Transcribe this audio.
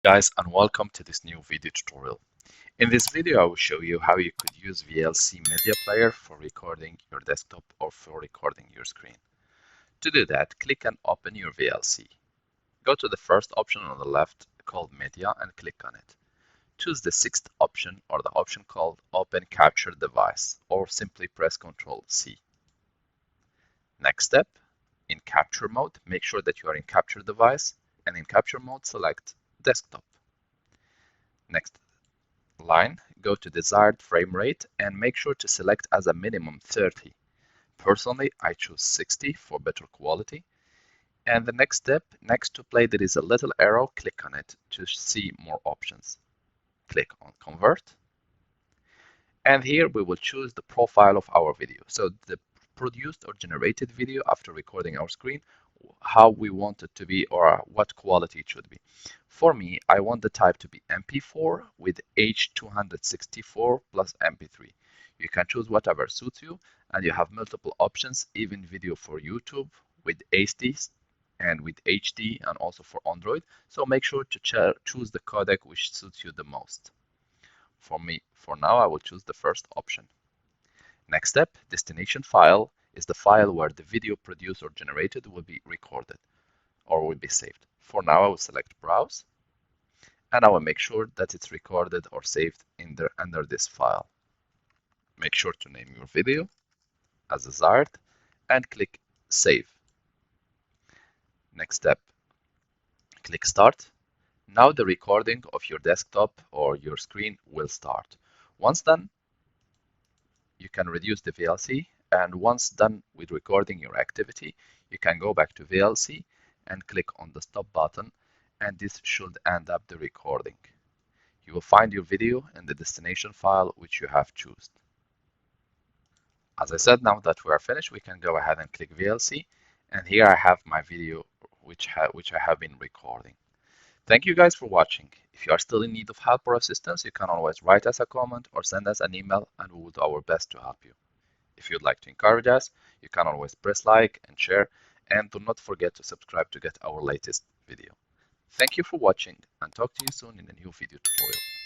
Guys, and welcome to this new video tutorial. In this video I will show you how you could use VLC media player for recording your desktop or for recording your screen. To do that, click and open your VLC. Go to the first option on the left called media and click on it. Choose the sixth option or the option called open capture device or simply press Ctrl C. Next step, in capture mode, make sure that you are in capture device, and in capture mode select desktop. Next line, go to desired frame rate and make sure to select as a minimum 30. Personally, I choose 60 for better quality. And the next step, next to play, there is a little arrow, click on it to see more options. Click on convert. And here we will choose the profile of our video. So the produced or generated video after recording our screen, how we want it to be or what quality it should be. For me, I want the type to be MP4 with H264 plus MP3. You can choose whatever suits you, and you have multiple options, even video for YouTube with HD and with HD and also for Android. So make sure to choose the codec which suits you the most. For me, for now, I will choose the first option. Next step, destination file is the file where the video produced or generated will be recorded or will be saved. For now, I will select browse and I will make sure that it's recorded or saved under this file. Make sure to name your video as desired and click save. Next step, click start. Now the recording of your desktop or your screen will start. Once done, you can reduce the VLC, and once done with recording your activity, you can go back to VLC and click on the stop button, and this should end up the recording. You will find your video in the destination file which you have chosen. As I said, now that we are finished, we can go ahead and click VLC, and here I have my video which I have been recording. Thank you guys for watching. If you are still in need of help or assistance, you can always write us a comment or send us an email, and we will do our best to help you. If you'd like to encourage us, you can always press like and share, and do not forget to subscribe to get our latest video. Thank you for watching, and talk to you soon in a new video tutorial.